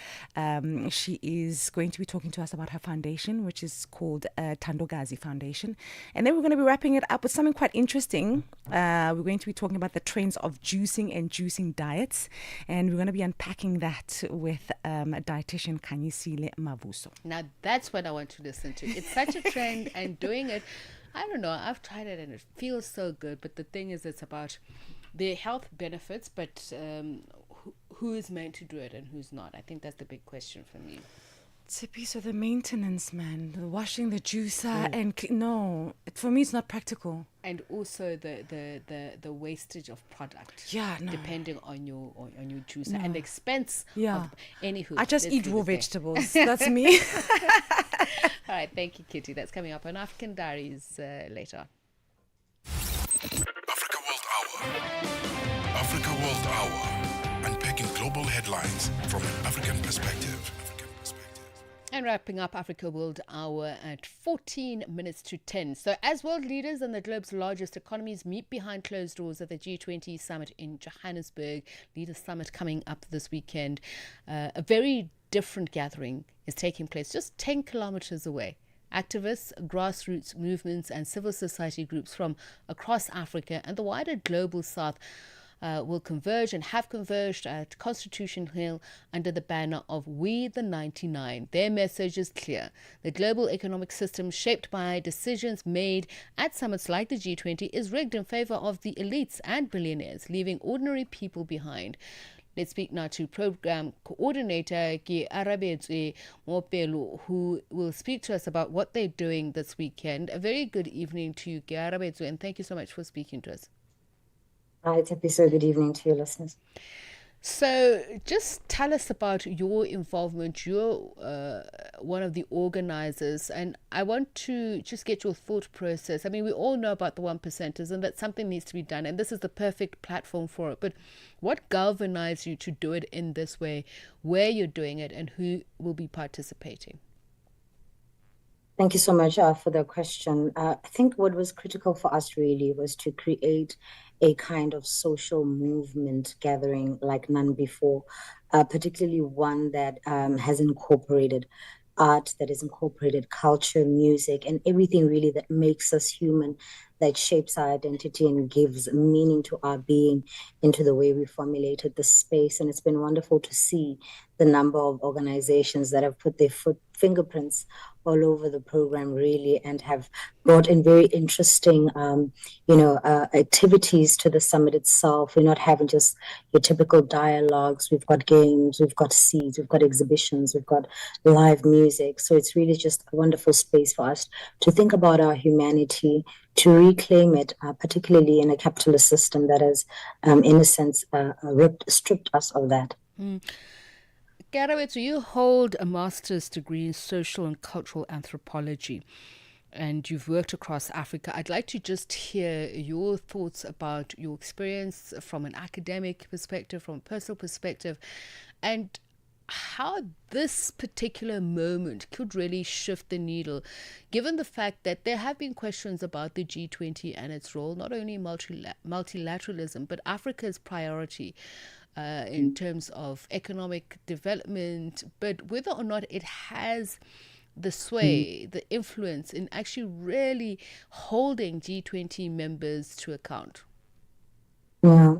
Q: She is going to be talking to us about her foundation, which is called Tandogazi Foundation. And then we're going to be wrapping it up with something quite interesting. We're going to be talking about the trends of juicing and juicing diets. And we're going to be unpacking that with dietitian Kanyisile Mavuso.
B: Now, that's what I want to listen to. It's such a trend, and doing it, I don't know, I've tried it and it feels so good. But the thing is, it's about the health benefits, but who is meant to do it and who's not? I think that's the big question for me.
Q: Tsepiso, the maintenance, man, the washing the juicer, and no, for me it's not practical.
B: And also the wastage of product.
Q: Yeah, no.
B: Depending on your juicer and the expense.
Q: Yeah.
B: Anywho,
Q: I just eat raw vegetables. That's me.
B: All right, thank you, Kitty. That's coming up on African Diaries later on.
A: Africa World Hour. Unpacking global headlines from an African perspective.
B: And wrapping up Africa World Hour at 14 minutes to 10. So as world leaders and the globe's largest economies meet behind closed doors at the G20 summit in Johannesburg, Leaders Summit coming up this weekend, a very different gathering is taking place just 10 kilometers away. Activists, grassroots movements and civil society groups from across Africa and the wider global south will converge and have converged at Constitution Hill under the banner of We the 99. Their message is clear. The global economic system shaped by decisions made at summits like the G20 is rigged in favor of the elites and billionaires, leaving ordinary people behind. Let's speak now to Program Coordinator Ke Arabetswe Mopelo, who will speak to us about what they're doing this weekend. A very good evening to you, Ke Arabetswe, and thank you so much for speaking to us.
R: Hi, Tsepiso. Good evening to your listeners.
B: So just tell us about your involvement. You're one of the organizers, and I want to just get your thought process. I mean, we all know about the 1%ers and that something needs to be done, and this is the perfect platform for it. But what galvanized you to do it in this way, where you're doing it, and who will be participating?
R: Thank you so much for the question. I think what was critical for us really was to create a kind of social movement gathering like none before, particularly one that has incorporated art, that has incorporated culture, music, and everything really that makes us human, that shapes our identity and gives meaning to our being into the way we formulated the space. And it's been wonderful to see the number of organizations that have put their fingerprints all over the program really and have brought in very interesting, activities to the summit itself. We're not having just your typical dialogues. We've got games, we've got seeds, we've got exhibitions, we've got live music. So it's really just a wonderful space for us to think about our humanity, to reclaim it, particularly in a capitalist system that has, in a sense, stripped us of that.
B: Garrawetsu, you hold a master's degree in social and cultural anthropology, and you've worked across Africa. I'd like to just hear your thoughts about your experience from an academic perspective, from a personal perspective, and how this particular moment could really shift the needle, given the fact that there have been questions about the G20 and its role, not only multilateralism, but Africa's priority in terms of economic development, but whether or not it has the sway, the influence in actually really holding G20 members to account.
R: Yeah.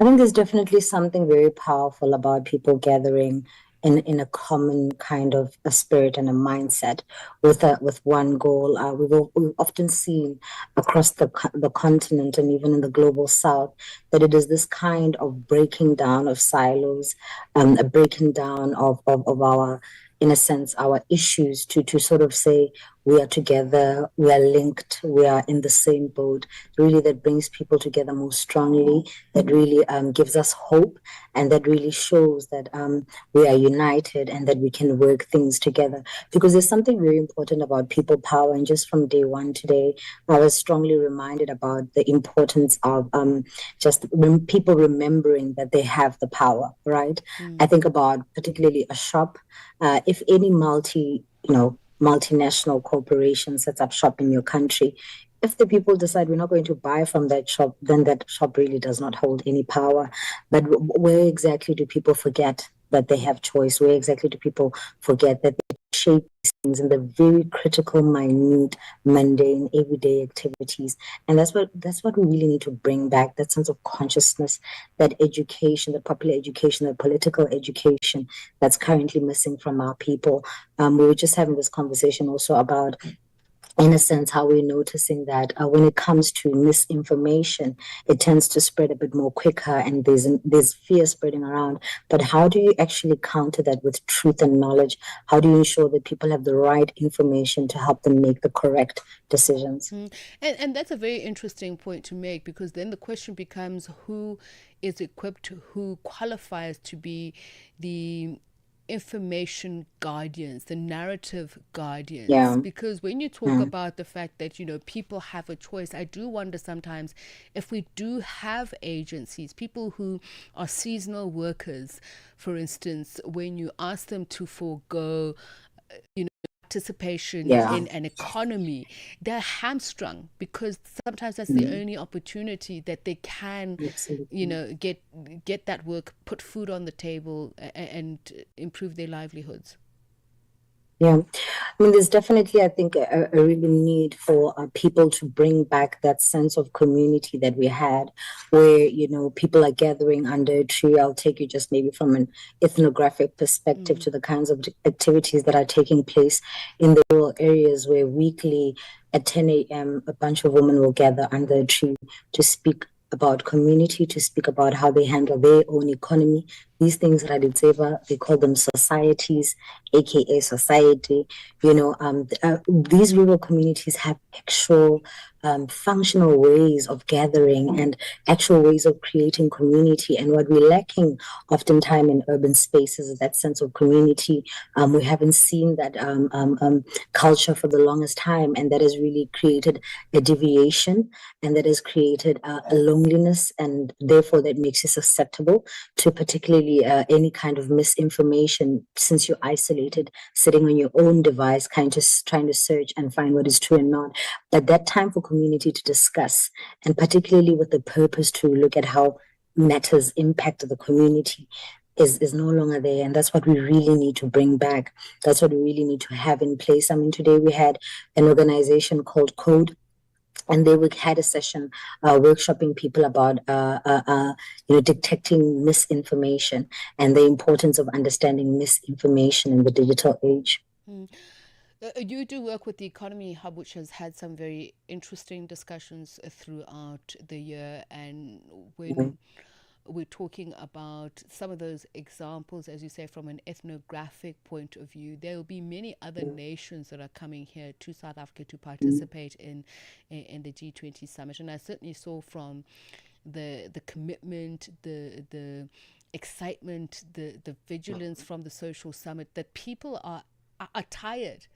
R: I think there's definitely something very powerful about people gathering in a common kind of a spirit and a mindset with one goal. We've often seen across the continent and even in the global south that it is this kind of breaking down of silos, a breaking down of our, in a sense, our issues to sort of say we are together, we are linked, we are in the same boat. Really, that brings people together more strongly, that really gives us hope, and that really shows that we are united and that we can work things together. Because there's something very important about people power. And just from day one today, I was strongly reminded about the importance of people remembering that they have the power, right? I think about particularly a shop. If any multinational corporation sets up shop in your country, if the people decide we're not going to buy from that shop, then that shop really does not hold any power. But where exactly do people forget that they have choice? Where exactly do people forget that they shape these things in the very critical, minute, mundane, everyday activities? And that's what we really need to bring back, that sense of consciousness, that education, the popular education, the political education that's currently missing from our people. We were just having this conversation also about, in a sense, how we're noticing that when it comes to misinformation, it tends to spread a bit more quicker, and there's fear spreading around. But how do you actually counter that with truth and knowledge? How do you ensure that people have the right information to help them make the correct decisions?
B: And that's a very interesting point to make, because then the question becomes who is equipped, who qualifies to be the information guardians, the narrative guardians.
R: Yeah.
B: Because when you talk about the fact that, people have a choice, I do wonder sometimes if we do have agencies, people who are seasonal workers, for instance, when you ask them to forego, participation in an economy, they're hamstrung, because sometimes that's the only opportunity that they can get that work, put food on the table, and improve their livelihoods.
R: Yeah, I mean, there's definitely, I think, a really need for people to bring back that sense of community that we had, where, people are gathering under a tree. I'll take you just maybe from an ethnographic perspective to the kinds of activities that are taking place in the rural areas, where weekly at 10 a.m., a bunch of women will gather under a tree to speak about community, to speak about how they handle their own economy. These things, Raditseva, they call them societies, aka society. These rural communities have actual functional ways of gathering and actual ways of creating community. And what we're lacking oftentimes in urban spaces is that sense of community. We haven't seen that culture for the longest time, and that has really created a deviation, and that has created a loneliness, and therefore that makes you susceptible to particularly any kind of misinformation, since you're isolated, sitting on your own device, kind of trying to search and find what is true and not. At that time for community to discuss, and particularly with the purpose to look at how matters impact the community, is no longer there. And that's what we really need to bring back. That's what we really need to have in place. I mean, today we had an organization called Code, and they had a session workshopping people about detecting misinformation and the importance of understanding misinformation in the digital age.
B: You do work with the Economy Hub, which has had some very interesting discussions throughout the year, and when we're talking about some of those examples, as you say, from an ethnographic point of view, there will be many other nations that are coming here to South Africa to participate in the G20 summit. And I certainly saw from the commitment, the excitement, the vigilance from the social summit, that people are tired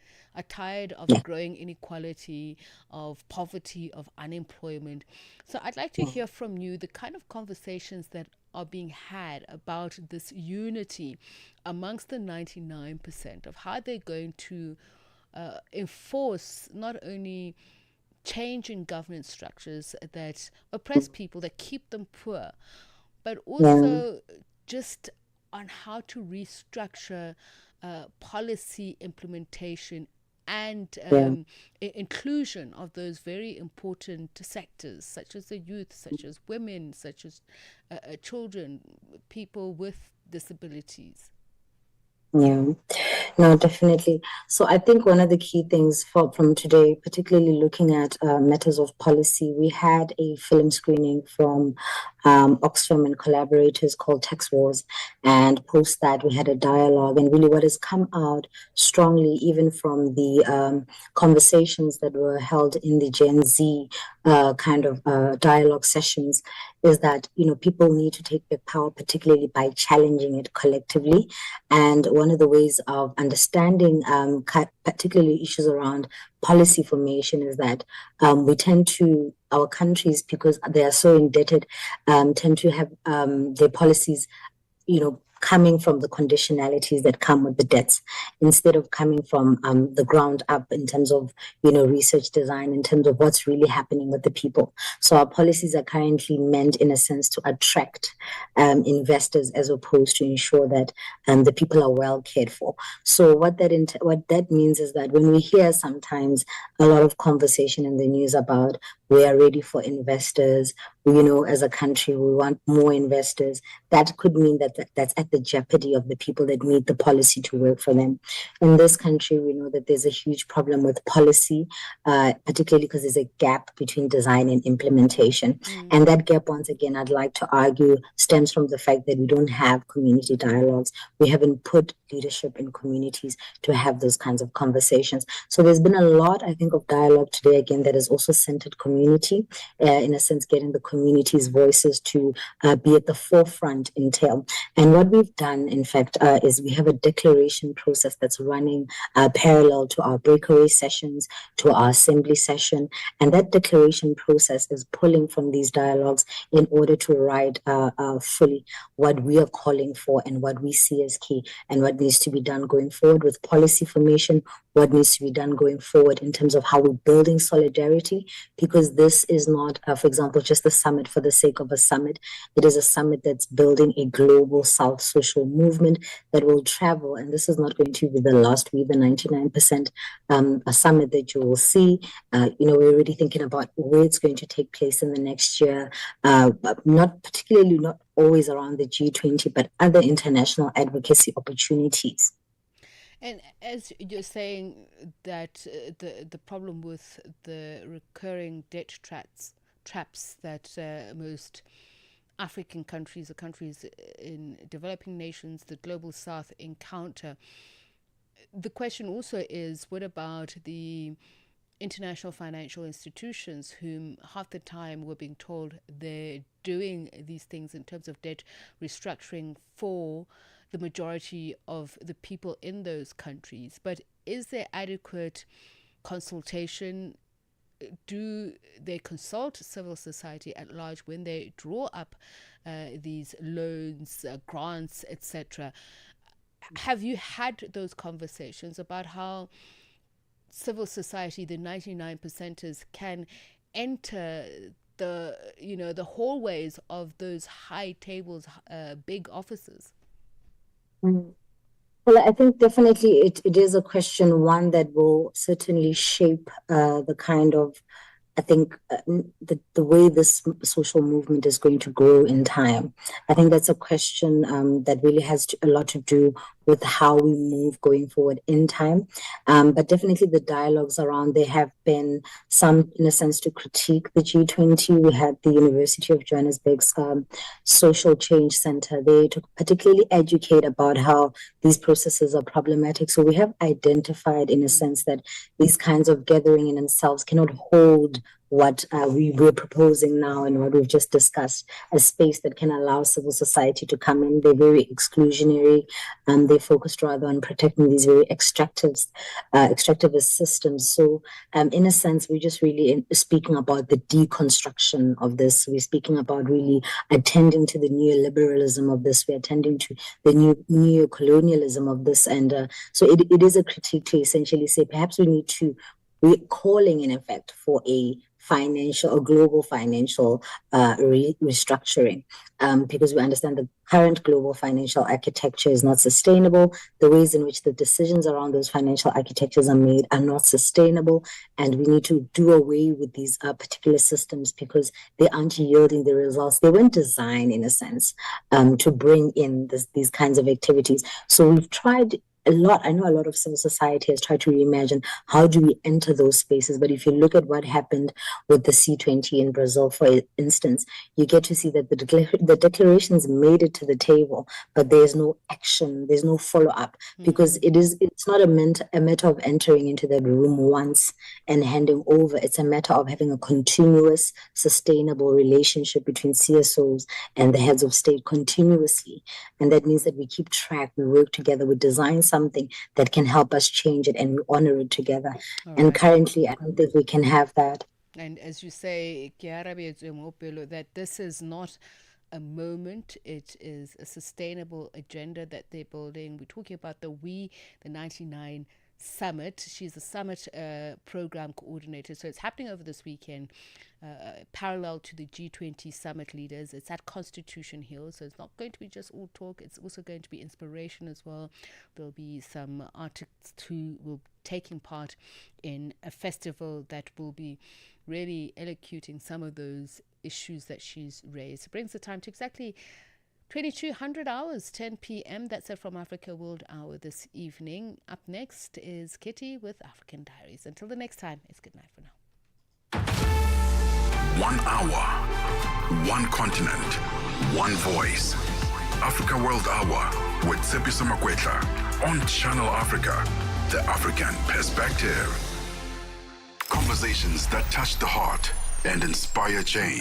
B: of growing inequality, of poverty, of unemployment. So I'd like to hear from you the kind of conversations that are being had about this unity amongst the 99%, of how they're going to enforce not only change in governance structures that oppress people, that keep them poor, but also just on how to restructure policy implementation and inclusion of those very important sectors, such as the youth, such as women, such as children, people with disabilities.
R: Yeah, no, definitely. So I think one of the key things from today, particularly looking at matters of policy, we had a film screening from Oxfam and collaborators called Tax Wars. And post that, we had a dialogue. And really what has come out strongly, even from the conversations that were held in the Gen Z dialogue sessions, is that, people need to take their power, particularly by challenging it collectively. And one of the ways of understanding particularly issues around policy formation is that we tend to, our countries, because they are so indebted, tend to have their policies, coming from the conditionalities that come with the debts, instead of coming from the ground up in terms of, research design, in terms of what's really happening with the people. So our policies are currently meant, in a sense, to attract investors, as opposed to ensure that the people are well cared for. So what that means is that when we hear sometimes a lot of conversation in the news about we are ready for investors, as a country, we want more investors, that could mean that's at the jeopardy of the people that need the policy to work for them. In this country, we know that there's a huge problem with policy, particularly because there's a gap between design and implementation. And that gap, once again, I'd like to argue, stems from the fact that we don't have community dialogues. We haven't put leadership in communities to have those kinds of conversations. So there's been a lot, I think, of dialogue today, again, that has also centered community, in a sense, getting the community's voices to be at the forefront in TAIL. And what we've done, in fact, is we have a declaration process that's running parallel to our breakaway sessions, to our assembly session. And that declaration process is pulling from these dialogues in order to write fully what we are calling for and what we see as key, and what needs to be done going forward with policy formation, what needs to be done going forward in terms of how we're building solidarity, because this is not, for example, just a summit for the sake of a summit. It is a summit that's building a global South social movement that will travel, and this is not going to be the last, we the 99% a summit that you will see. We're already thinking about where it's going to take place in the next year, but not always around the G20, but other international advocacy opportunities.
B: And as you're saying that the problem with the recurring debt traps that most African countries or countries in developing nations, the global south, encounter, the question also is, what about the international financial institutions, whom half the time we're being told they're doing these things in terms of debt restructuring for the majority of the people in those countries? But is there adequate consultation? Do they consult civil society at large when they draw up these loans, grants, etc.? Have you had those conversations about how civil society, the 99%ers, can enter the hallways of those high tables, big offices?
R: Well, I think definitely it is a question, one that will certainly shape the kind of, I think, the way this social movement is going to grow in time. I think that's a question that really has a lot to do with how we move going forward in time. But definitely the dialogues around, there have been some, in a sense, to critique the G20. We had the University of Johannesburg's Social Change Center there to particularly educate about how these processes are problematic. So we have identified, in a sense, that these kinds of gathering in themselves cannot hold what we were proposing now and what we've just discussed, a space that can allow civil society to come in. They're very exclusionary, and they focused rather on protecting these very extractivist systems. So in a sense, we're just really speaking about the deconstruction of this. We're speaking about really attending to the neoliberalism of this. We're attending to the neocolonialism of this. And so it is a critique to essentially say, perhaps we're calling in effect for a financial or global financial restructuring, because we understand the current global financial architecture is not sustainable. The ways in which the decisions around those financial architectures are made are not sustainable, and we need to do away with these particular systems because they aren't yielding the results. They weren't designed, in a sense, to bring in these kinds of activities. So we've tried a lot. I know a lot of civil society has tried to reimagine how do we enter those spaces. But if you look at what happened with the C20 in Brazil, for instance, you get to see that the declarations made it to the table, but there's no action, there's no follow-up, because it's not a matter of entering into that room once and handing over. It's a matter of having a continuous, sustainable relationship between CSOs and the heads of state continuously. And that means that we keep track, we work together, we design something that can help us change it, and we honor it together. And currently, I don't think we can have that.
B: And as you say, that this is not a moment, it is a sustainable agenda that they're building. We're talking about the 99 Summit. She's the summit program coordinator. So it's happening over this weekend, parallel to the G20 summit leaders. It's at Constitution Hill. So it's not going to be just all talk. It's also going to be inspiration as well. There'll be some artists who will be taking part in a festival that will be really elocuting some of those issues that she's raised. It brings the time to exactly 2200 hours, 10 p.m. That's it from Africa World Hour this evening. Up next is Kitty with African Diaries. Until the next time, it's good night for now.
A: 1 hour, one continent, one voice. Africa World Hour with Tsepiso Makwetla on Channel Africa, the African perspective. Conversations that touch the heart and inspire change.